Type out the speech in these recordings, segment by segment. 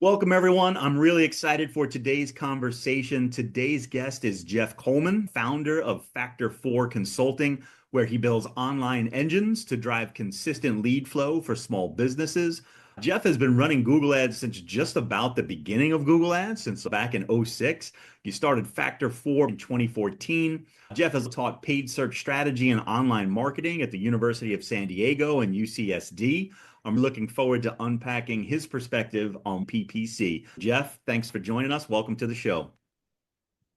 Welcome, everyone. I'm really excited for today's conversation. Today's guest is Jeff Coleman, founder of Factor 4 Consulting, where he builds online engines to drive consistent lead flow for small businesses. Jeff has been running Google Ads since just about the beginning of Google Ads, since back in '06. He started Factor 4 in 2014. Jeff has taught paid search strategy and online marketing at the University of San Diego and UCSD. I'm looking forward to unpacking his perspective on PPC. Jeff, thanks for joining us. Welcome to the show.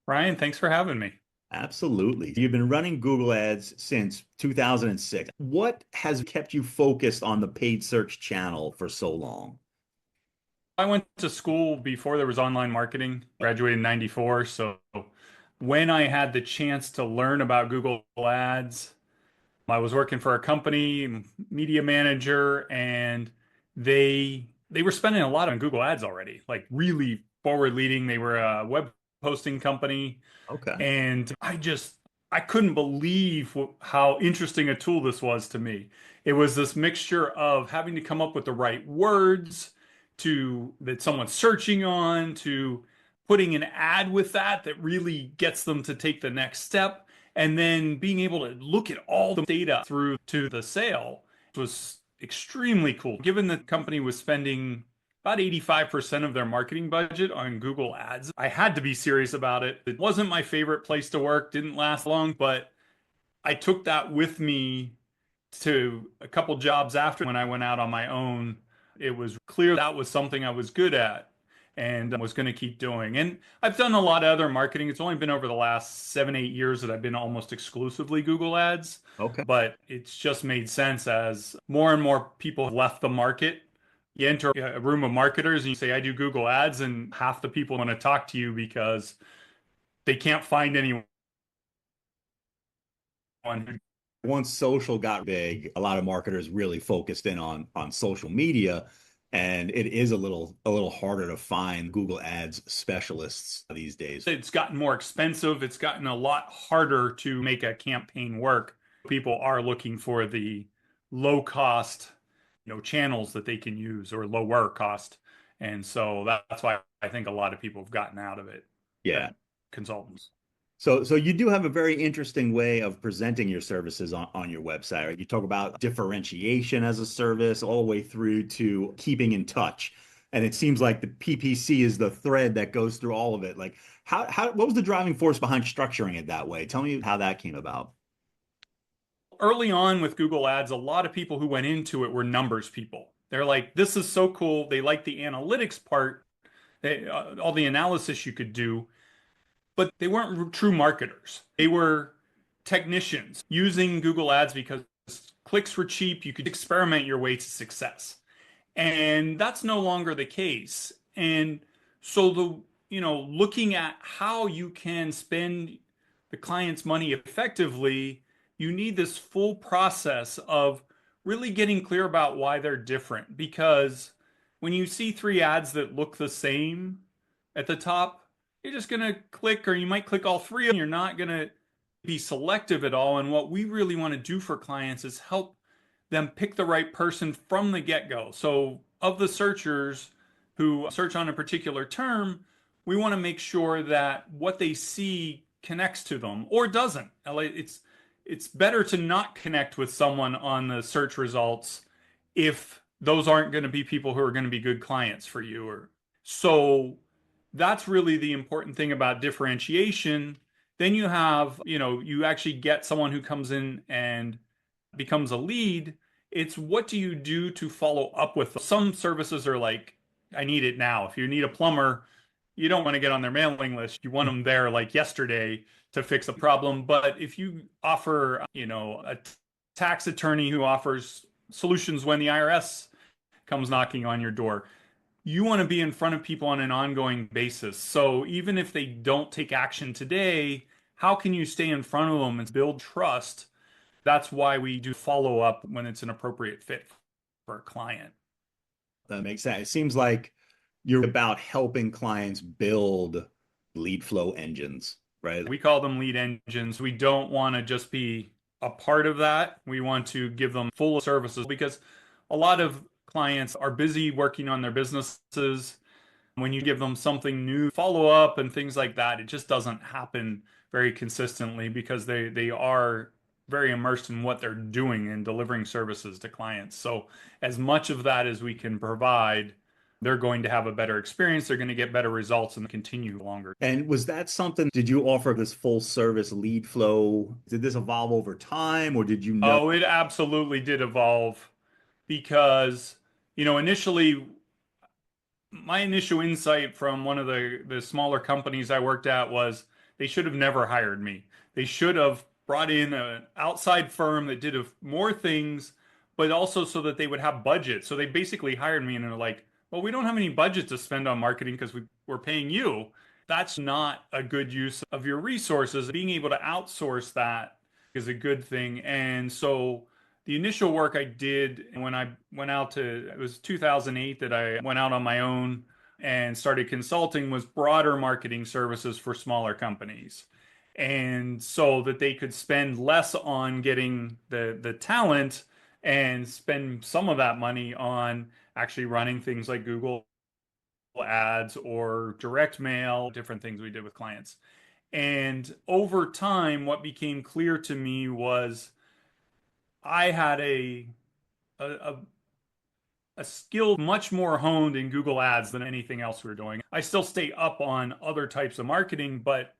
Ryan, thanks for having me. Absolutely. You've been running Google Ads since 2006. What has kept you focused on the paid search channel for so long? I went to school before there was online marketing, graduated in 94. So when I had the chance to learn about Google Ads, I was working for a company, media manager, and they were spending a lot on Google Ads already, like really forward leading. They were a web hosting company. Okay. And I couldn't believe how interesting a tool this was to me. It was this mixture of having to come up with the right words to that someone's searching on, to putting an ad with that really gets them to take the next step, and then being able to look at all the data through to the sale was extremely cool. Given the company was spending about 85% of their marketing budget on Google Ads. I had to be serious about it. It wasn't my favorite place to work, didn't last long, but I took that with me to a couple jobs after when I went out on my own. It was clear that was something I was good at and was going to keep doing. And I've done a lot of other marketing. It's only been over the last 7, 8 years that I've been almost exclusively Google Ads, Okay. but it's just made sense as more and more people have left the market. You enter a room of marketers and you say, I do Google Ads, and half the people want to talk to you because they can't find anyone who. Once social got big, a lot of marketers really focused in on social media, and it is a little harder to find Google Ads specialists these days. It's gotten more expensive. It's gotten a lot harder to make a campaign work. People are looking for the low cost, channels that they can use or lower cost. And so that's why I think a lot of people have gotten out of it, Yeah. consultants. So you do have a very interesting way of presenting your services on your website, right? You talk about differentiation as a service all the way through to keeping in touch. And it seems like the PPC is the thread that goes through all of it. Like what was the driving force behind structuring it that way? Tell me how that came about. Early on with Google Ads, a lot of people who went into it were numbers people. They're like, this is so cool. They like the analytics part, all the analysis you could do, but they weren't true marketers. They were technicians using Google Ads because clicks were cheap. You could experiment your way to success. And that's no longer the case. And so looking at how you can spend the client's money effectively, you need this full process of really getting clear about why they're different. Because when you see three ads that look the same at the top, you're just going to click, or you might click all three, and you're not going to be selective at all. And what we really want to do for clients is help them pick the right person from the get-go. So of the searchers who search on a particular term, we want to make sure that what they see connects to them or doesn't. It's better to not connect with someone on the search results if those aren't going to be people who are going to be good clients for you. Or so that's really the important thing about differentiation. Then you have, you actually get someone who comes in and becomes a lead. It's what do you do to follow up with them? Some services are like, I need it now. If you need a plumber, you don't want to get on their mailing list. You want them there like yesterday to fix a problem. But if you offer, a tax attorney who offers solutions when the IRS comes knocking on your door, you want to be in front of people on an ongoing basis. So even if they don't take action today, how can you stay in front of them and build trust? That's why we do follow up when it's an appropriate fit for a client. That makes sense. It seems like you're about helping clients build lead flow engines, right? We call them lead engines. We don't want to just be a part of that. We want to give them full services because a lot of clients are busy working on their businesses. When you give them something new, follow up and things like that, it just doesn't happen very consistently because they are very immersed in what they're doing and delivering services to clients. So as much of that as we can provide, they're going to have a better experience, they're going to get better results and continue longer. And was that something, did you offer this full service lead flow? Did this evolve over time or did you know? Oh, it absolutely did evolve because, initially my initial insight from one of the smaller companies I worked at was they should have never hired me. They should have brought in an outside firm that did more things, but also so that they would have budget. So they basically hired me and they're like, well, we don't have any budget to spend on marketing because we're paying you. That's not a good use of your resources. Being able to outsource that is a good thing. And so the initial work I did when I went out to, it was 2008 that I went out on my own and started consulting, was broader marketing services for smaller companies. And so that they could spend less on getting the talent and spend some of that money on actually running things like Google ads or direct mail, different things we did with clients. And over time, what became clear to me was I had a, a skill much more honed in Google Ads than anything else we were doing. I still stay up on other types of marketing, but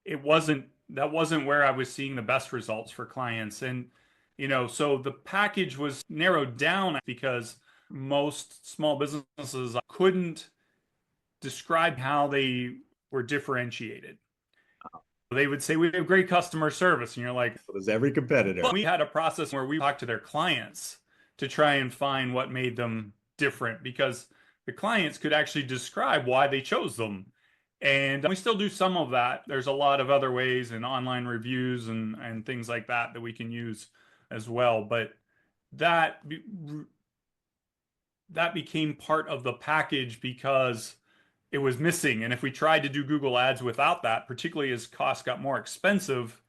that wasn't where I was seeing the best results for clients. And, so the package was narrowed down because most small businesses couldn't describe how they were differentiated. They would say, we have great customer service. And you're like, So does every competitor. but we had a process where we talked to their clients to try and find what made them different because the clients could actually describe why they chose them. And we still do some of that. There's a lot of other ways and online reviews and things like that that we can use as well. But that that became part of the package because it was missing. And if we tried to do Google Ads without that, particularly as costs got more expensive,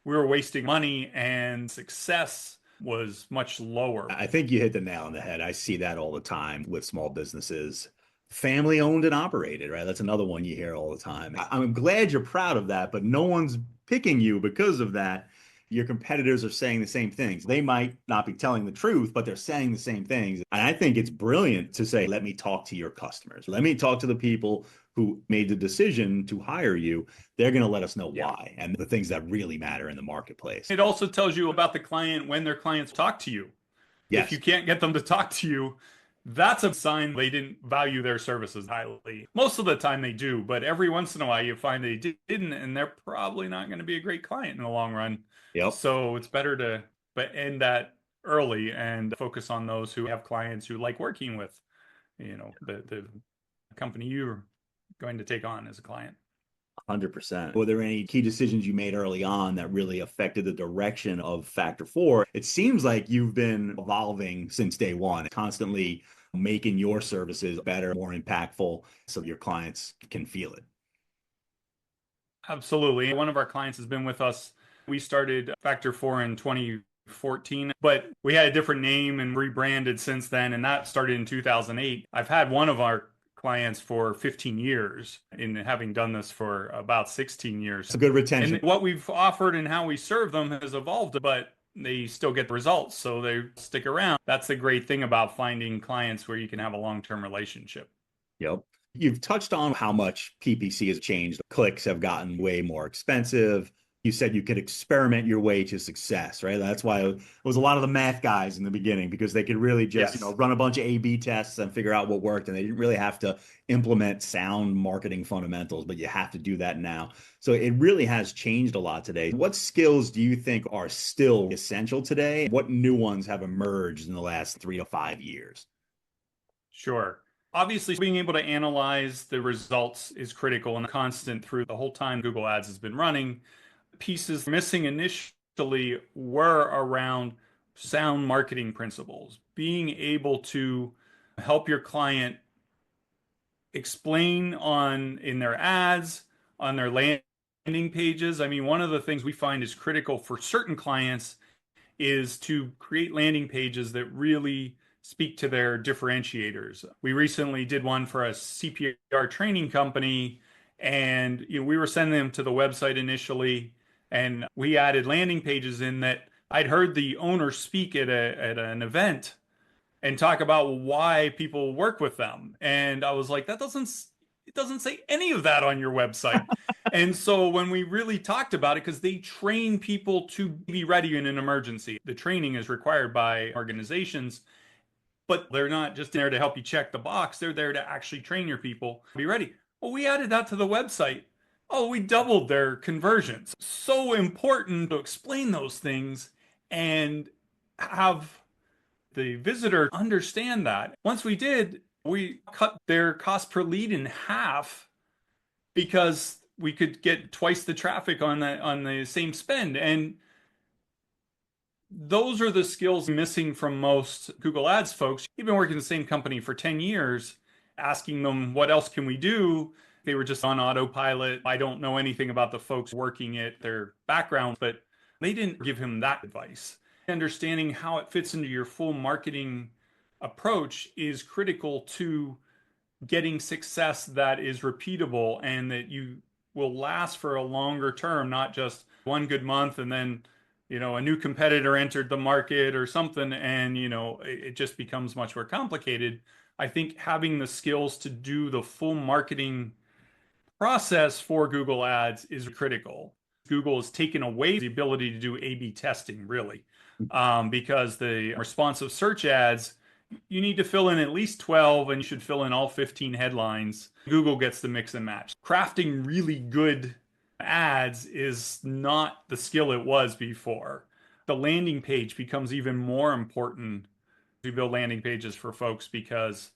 we were wasting money and success was much lower. I think you hit the nail on the head. I see that all the time with small businesses, family owned and operated, right? That's another one you hear all the time. I'm glad you're proud of that, but no one's picking you because of that. Your competitors are saying the same things. They might not be telling the truth, but they're saying the same things. And I think it's brilliant to say, let me talk to your customers. Let me talk to the people who made the decision to hire you. They're going to let us know why and the things that really matter in the marketplace. It also tells you about the client when their clients talk to you. Yes. If you can't get them to talk to you, that's a sign they didn't value their services highly. Most of the time they do, but every once in a while you find they didn't, and they're probably not going to be a great client in the long run. Yep. So it's better to end that early and focus on those who have clients who like working with, the company you're going to take on as a client. 100%. Were there any key decisions you made early on that really affected the direction of Factor 4? It seems like you've been evolving since day one, constantly making your services better, more impactful, so your clients can feel it. Absolutely. One of our clients has been with us. We started Factor 4 in 2014, but we had a different name and rebranded since then, and that started in 2008. I've had one of our clients for 15 years in having done this for about 16 years. It's a good retention. And what we've offered and how we serve them has evolved, but they still get the results, so they stick around. That's the great thing about finding clients where you can have a long-term relationship. Yep. You've touched on how much PPC has changed. Clicks have gotten way more expensive. You said you could experiment your way to success, right? That's why it was a lot of the math guys in the beginning because they could really just, run a bunch of A/B tests and figure out what worked. And they didn't really have to implement sound marketing fundamentals, but you have to do that now. So it really has changed a lot today. What skills do you think are still essential today? What new ones have emerged in the last 3 to 5 years? Sure. Obviously, being able to analyze the results is critical and constant through the whole time Google Ads has been running. Pieces missing initially were around sound marketing principles, being able to help your client explain in their ads, on their landing pages. I mean, one of the things we find is critical for certain clients is to create landing pages that really speak to their differentiators. We recently did one for a CPR training company, and we were sending them to the website initially, and we added landing pages in that I'd heard the owner speak at an event and talk about why people work with them. And I was like, it doesn't say any of that on your website. And so when we really talked about it, because they train people to be ready in an emergency, the training is required by organizations, but they're not just there to help you check the box. They're there to actually train your people to be ready. Well, we added that to the website. Oh, we doubled their conversions. So important to explain those things and have the visitor understand that. Once we did, we cut their cost per lead in half because we could get twice the traffic on the same spend. And those are the skills missing from most Google Ads folks. You've been working in the same company for 10 years, asking them, what else can we do? They were just on autopilot. I don't know anything about the folks working it, their background, but they didn't give him that advice. Understanding how it fits into your full marketing approach is critical to getting success that is repeatable and that you will last for a longer term, not just one good month and then a new competitor entered the market or something, and it just becomes much more complicated. I think having the skills to do the full marketing process for Google Ads is critical. Google has taken away the ability to do A/B testing, really, because the responsive search ads, you need to fill in at least 12, and you should fill in all 15 headlines. Google gets the mix and match. Crafting really good ads is not the skill it was before. The landing page becomes even more important to build landing pages for folks because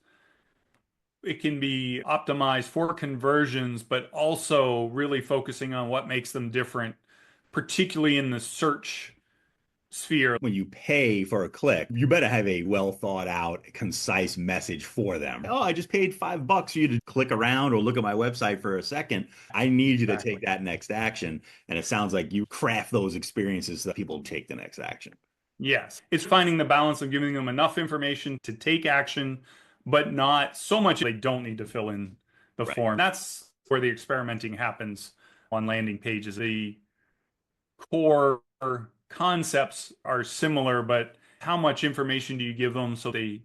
it can be optimized for conversions, but also really focusing on what makes them different, particularly in the search sphere. When you pay for a click, you better have a well thought out, concise message for them. Oh, I just paid $5 for you to click around or look at my website for a second. I need you to take that next action. And it sounds like you craft those experiences so that people take the next action. Yes. It's finding the balance of giving them enough information to take action, but not so much they don't need to fill in the form. That's where the experimenting happens on landing pages. The core concepts are similar, but how much information do you give them so they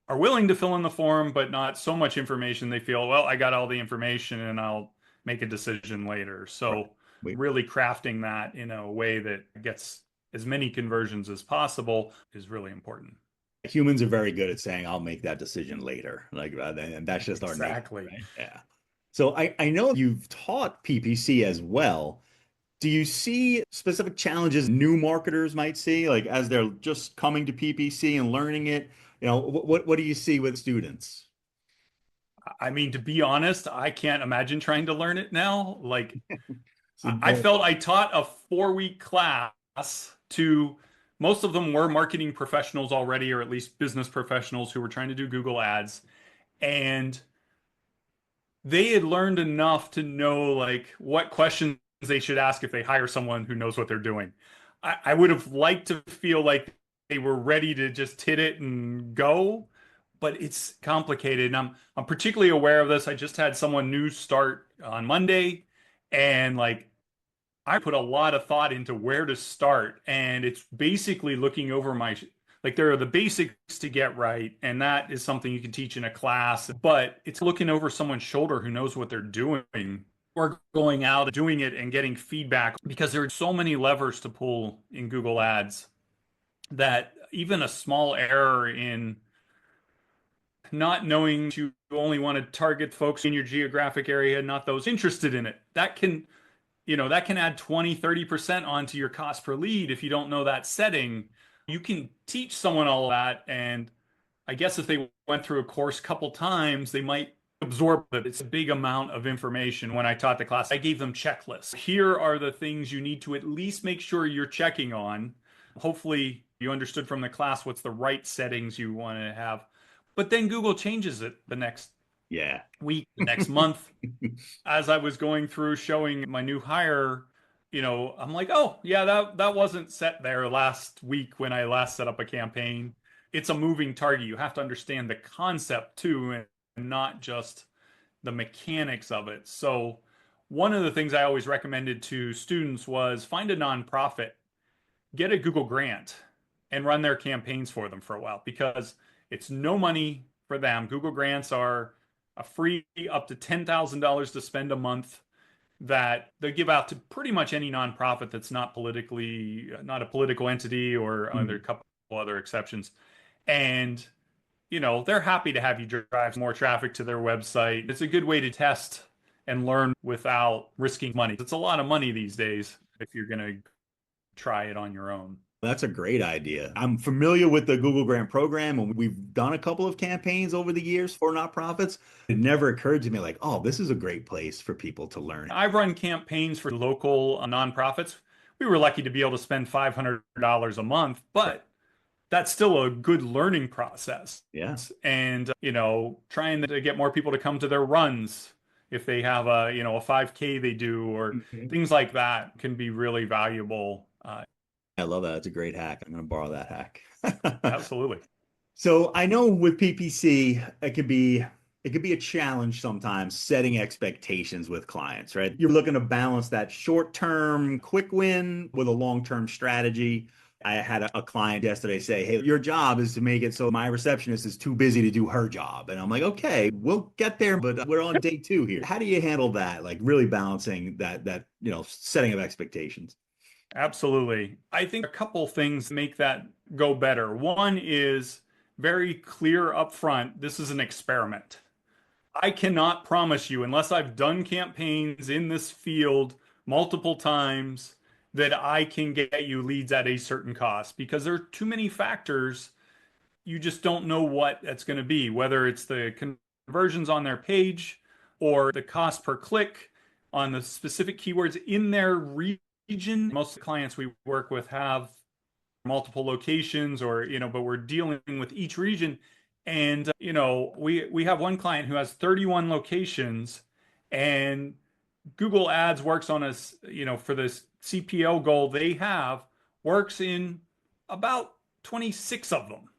are willing to fill in the form, but not so much information they feel, well, I got all the information and I'll make a decision later. So really crafting that in a way that gets as many conversions as possible is really important. Humans are very good at saying, I'll make that decision later. And that's just our nature. Exactly. Right? Yeah. So I know you've taught PPC as well. Do you see specific challenges new marketers might see, like as they're just coming to PPC and learning it? What do you see with students? I mean, to be honest, I can't imagine trying to learn it now. I felt I taught a 4-week class to most of them were marketing professionals already, or at least business professionals who were trying to do Google Ads. And they had learned enough to know what questions they should ask if they hire someone who knows what they're doing. I would have liked to feel like they were ready to just hit it and go, but it's complicated. And I'm particularly aware of this. I just had someone new start on Monday, and I put a lot of thought into where to start, and it's basically looking over there are the basics to get right, and that is something you can teach in a class, but it's looking over someone's shoulder who knows what they're doing, or going out doing it and getting feedback, because there are so many levers to pull in Google Ads that even a small error in not knowing you only want to target folks in your geographic area, not those interested in it, that can add 20-30% onto your cost per lead if you don't know that setting. You can teach someone all of that, and I guess if they went through a course a couple times, they might absorb it. It's a big amount of information. When I taught the class, I gave them checklists. Here are the things you need to at least make sure you're checking on. Hopefully you understood from the class what's the right settings you want to have. But then Google changes it the next week, the next month. As I was going through showing my new hire, I'm like, oh, yeah, that wasn't set there last week when I last set up a campaign. it's a moving target. You have to understand the concept too, and not just the mechanics of it. So one of the things I always recommended to students was find a nonprofit, get a Google grant, and run their campaigns for them for a while, because it's no money for them. Google grants are a free up to $10,000 to spend a month that they give out to pretty much any nonprofit that's not not a political entity, or there are a couple other exceptions. And they're happy to have you drive more traffic to their website. It's a good way to test and learn without risking money. It's a lot of money these days if you're going to try it on your own. That's a great idea. I'm familiar with the Google Grant program, and we've done a couple of campaigns over the years for nonprofits. It never occurred to me like, oh, this is a great place for people to learn. I've run campaigns for local nonprofits. We were lucky to be able to spend $500 a month, but that's still a good learning process. Yeah. And, trying to get more people to come to their runs if they have a 5K they do, or things like that can be really valuable. I love that. It's a great hack. I'm going to borrow that hack. Absolutely. So I know with PPC, it could be a challenge sometimes setting expectations with clients, right? You're looking to balance that short-term quick win with a long-term strategy. I had a client yesterday say, hey, your job is to make it so my receptionist is too busy to do her job. And I'm like, okay, we'll get there, but we're on day 2 here. How do you handle that? Like really balancing that setting of expectations? Absolutely. I think a couple things make that go better. One is very clear up front. This is an experiment. I cannot promise you, unless I've done campaigns in this field multiple times, that I can get you leads at a certain cost, because there are too many factors. You just don't know what that's going to be, whether it's the conversions on their page or the cost per click on the specific keywords in their region. Most of the clients we work with have multiple locations, or but we're dealing with each region. And we have one client who has 31 locations, and Google Ads works on us, for this CPL goal they have, works in about 26 of them.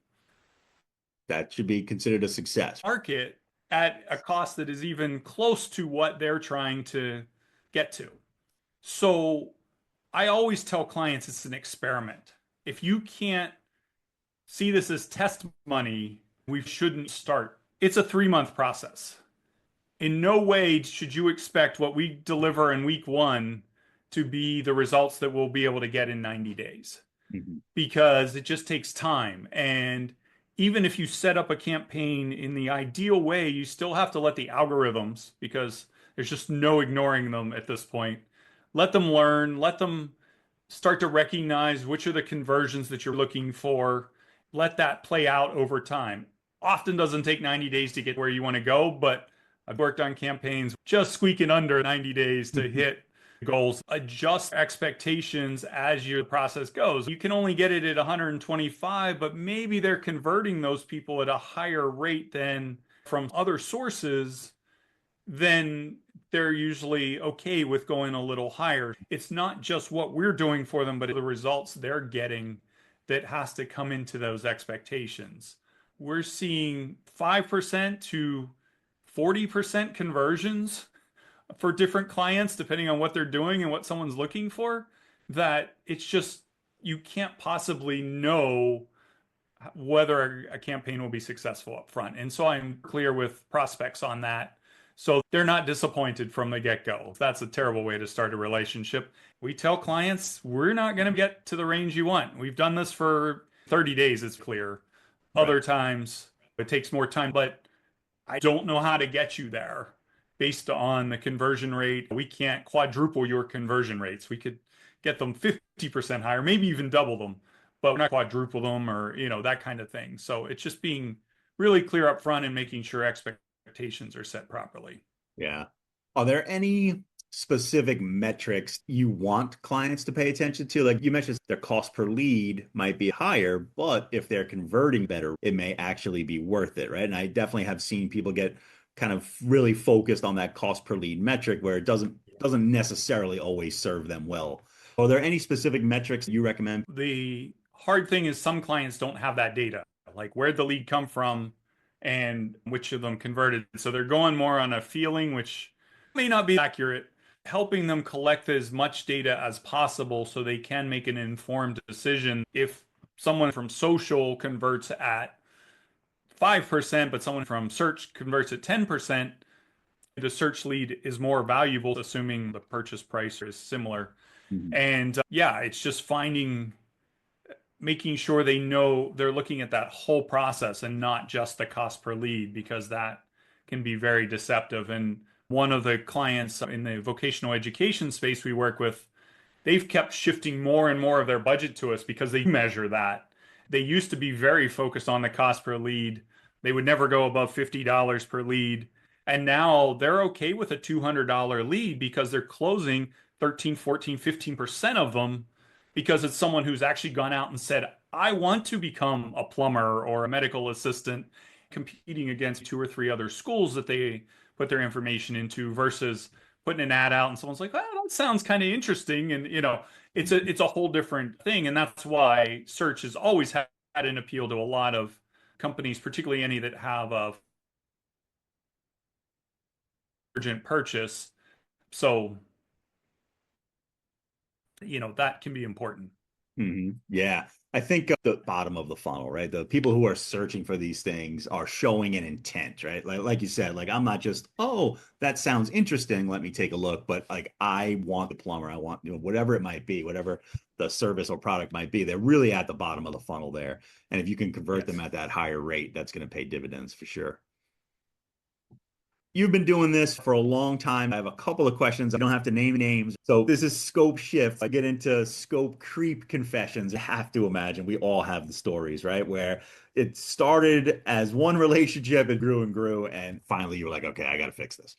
That should be considered a success. Market at a cost that is even close to what they're trying to get to. So I always tell clients it's an experiment. If you can't see this as test money, we shouldn't start. It's a 3-month process. In no way should you expect what we deliver in week 1 to be the results that we'll be able to get in 90 days, because it just takes time. And even if you set up a campaign in the ideal way, you still have to let the algorithms, because there's just no ignoring them at this point. Let them learn, let them start to recognize which are the conversions that you're looking for. Let that play out over time. Often doesn't take 90 days to get where you want to go, but I've worked on campaigns just squeaking under 90 days to hit goals. Adjust expectations as your process goes. You can only get it at 125, but maybe they're converting those people at a higher rate than from other sources. Then they're usually okay with going a little higher. It's not just what we're doing for them, but the results they're getting that has to come into those expectations. We're seeing 5% to 40% conversions for different clients, depending on what they're doing and what someone's looking for, that it's just, you can't possibly know whether a campaign will be successful up front. And so I'm clear with prospects on that, so they're not disappointed from the get-go. That's a terrible way to start a relationship. We tell clients, we're not going to get to the range you want. We've done this for 30 days, it's clear. Other times, it takes more time, but I don't know how to get you there based on the conversion rate. We can't quadruple your conversion rates. We could get them 50% higher, maybe even double them, but we're not quadruple them, or, that kind of thing. So it's just being really clear up front and making sure expectations are set properly. Yeah. Are there any specific metrics you want clients to pay attention to? Like you mentioned, their cost per lead might be higher, but if they're converting better, it may actually be worth it, right? And I definitely have seen people get kind of really focused on that cost per lead metric, where it doesn't necessarily always serve them well. Are there any specific metrics you recommend? The hard thing is some clients don't have that data. like where'd the lead come from and which of them converted. So they're going more on a feeling, which may not be accurate, helping them collect as much data as possible so they can make an informed decision. If someone from social converts at 5%, but someone from search converts at 10%, the search lead is more valuable, assuming the purchase price is similar. Mhm. And yeah, it's just making sure they know they're looking at that whole process and not just the cost per lead, because that can be very deceptive. And one of the clients in the vocational education space we work with, they've kept shifting more and more of their budget to us because they measure that. They used to be very focused on the cost per lead. They would never go above $50 per lead. And now they're okay with a $200 lead because they're closing 13, 14, 15% of them because it's someone who's actually gone out and said, I want to become a plumber or a medical assistant, competing against two or three other schools that they put their information into versus putting an ad out and someone's like, oh, that sounds kind of interesting. And, it's a whole different thing. And that's why search has always had an appeal to a lot of companies, particularly any that have a urgent purchase. So, that can be important. Yeah. I think the bottom of the funnel, right? The people who are searching for these things are showing an intent, right? Like you said, like I'm not just, oh, that sounds interesting. Let me take a look. But like I want the plumber. I want, whatever it might be, whatever the service or product might be. They're really at the bottom of the funnel there. And if you can convert them Yes. at that higher rate, that's going to pay dividends for sure. You've been doing this for a long time. I have a couple of questions. I don't have to name names. So this is scope shift. I get into scope creep confessions. I have to imagine we all have the stories, right? Where it started as one relationship, it grew and grew, and finally you were like, okay, I got to fix this.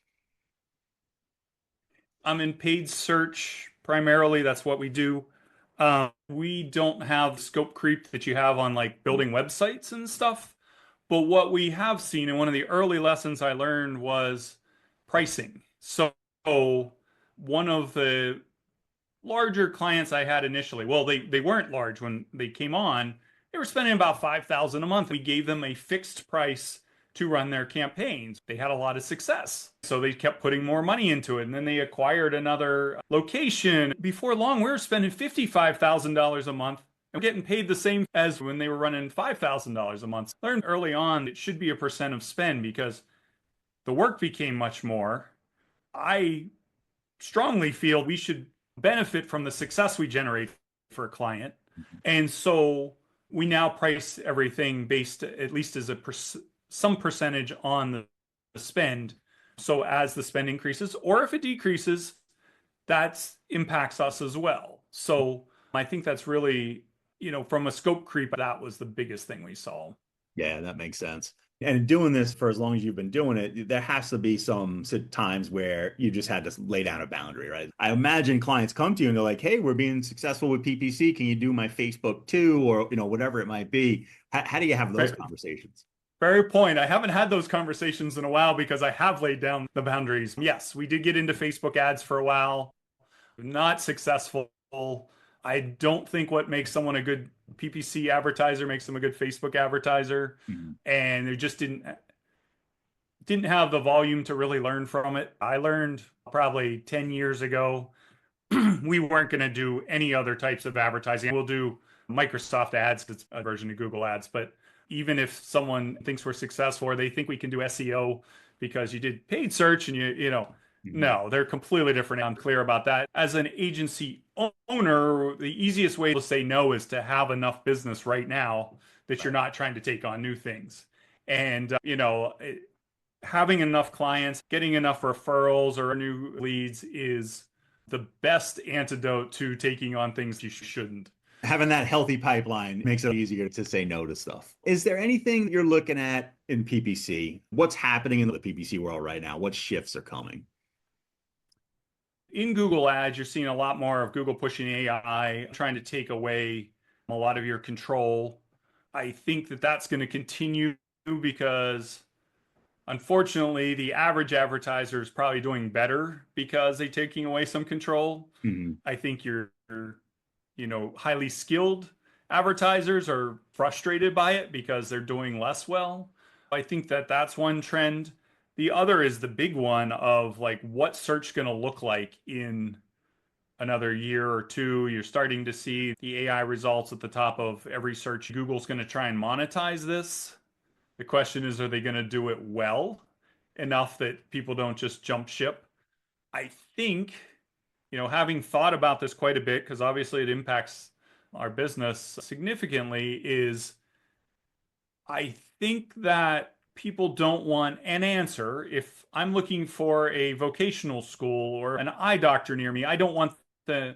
I'm in paid search primarily. That's what we do. We don't have scope creep that you have on like building websites and stuff. But what we have seen, and one of the early lessons I learned was pricing. So one of the larger clients I had initially, well, they weren't large when they came on. They were spending about 5,000 a month. We gave them a fixed price to run their campaigns. They had a lot of success. So they kept putting more money into it. And then they acquired another location. Before long, we were spending $55,000 a month and getting paid the same as when they were running $5,000 a month. Learned early on it should be a percent of spend because the work became much more. I strongly feel we should benefit from the success we generate for a client. And so we now price everything based at least as some percentage on the spend. So as the spend increases, or if it decreases, that impacts us as well. So I think that's really, from a scope creep, that was the biggest thing we saw. Yeah, that makes sense. And doing this for as long as you've been doing it, there has to be some times where you just had to lay down a boundary, right? I imagine clients come to you and they're like, "Hey, we're being successful with PPC. Can you do my Facebook too?" Or, whatever it might be. How do you have those Very, conversations? very point. I haven't had those conversations in a while because I have laid down the boundaries. Yes, we did get into Facebook ads for a while, not successful. I don't think what makes someone a good PPC advertiser makes them a good Facebook advertiser. Mhm. And they just didn't have the volume to really learn from it. I learned probably 10 years ago we weren't going to do any other types of advertising. We'll do Microsoft ads, it's a version of Google ads, but even if someone thinks we're successful or they think we can do SEO because you did paid search and Mhm. no, they're completely different. I'm clear about that. As an agency owner, the easiest way to say no is to have enough business right now that you're Right. not trying to take on new things. And, having enough clients, getting enough referrals or new leads is the best antidote to taking on things you shouldn't. Having that healthy pipeline makes it easier to say no to stuff. Is there anything you're looking at in PPC? What's happening in the PPC world right now? What shifts are coming? In Google Ads, you're seeing a lot more of Google pushing AI, trying to take away a lot of your control. I think that that's going to continue because unfortunately, the average advertiser is probably doing better because they're taking away some control. Mhm. I think you're highly skilled Advertisers are frustrated by it because they're doing less well. I think that that's one trend. The other is the big one of like what search going to look like in another year or two. You're starting to see the AI results at the top of every search. Google's going to try and monetize this. The question is, are they going to do it well enough that people don't just jump ship? I think, having thought about this quite a bit, because obviously it impacts our business significantly, is I think that people don't want an answer. If I'm looking for a vocational school or an eye doctor near me, I don't want the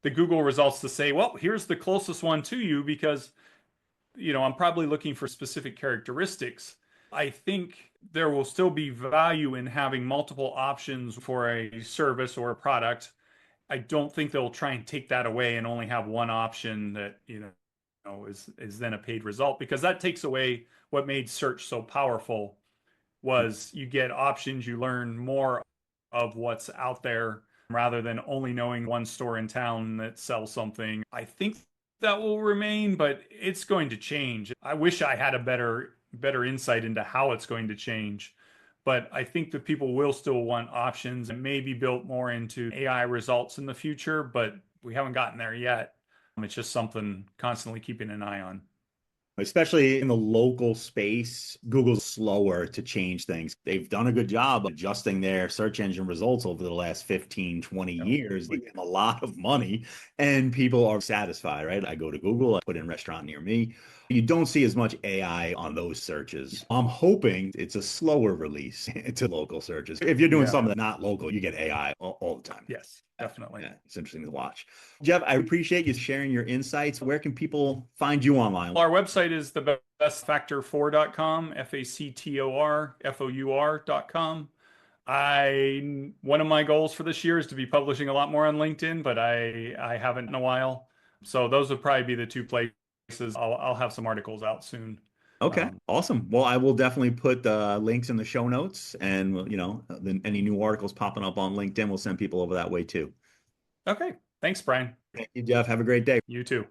Google results to say, well, here's the closest one to you because, I'm probably looking for specific characteristics. I think there will still be value in having multiple options for a service or a product. I don't think they'll try and take that away and only have one option that, is then a paid result, because that takes away what made search so powerful. Was you get options, you learn more of what's out there rather than only knowing one store in town that sells something. I think that will remain, but it's going to change. I wish I had a better insight into how it's going to change. But I think that people will still want options and maybe built more into AI results in the future, but we haven't gotten there yet. It's just something constantly keeping an eye on. Especially in the local space, Google's slower to change things. They've done a good job of adjusting their search engine results over the last 15, 20 years. They give them a lot of money and people are satisfied, right? I go to Google, I put in restaurant near me. You don't see as much AI on those searches. I'm hoping it's a slower release to local searches. If you're doing something that's not local, you get AI all the time. Yes, definitely. Yeah, it's interesting to watch. Jeff, I appreciate you sharing your insights. Where can people find you online? Our website is the bestfactor4.com, FACTOR, FOUR.com. One of my goals for this year is to be publishing a lot more on LinkedIn, but I haven't in a while. So those would probably be the two places. I'll have some articles out soon. Okay, awesome. Well, I will definitely put the links in the show notes, and then any new articles popping up on LinkedIn, we'll send people over that way too. Okay, thanks, Brian. Thank you, Jeff. Have a great day. You too.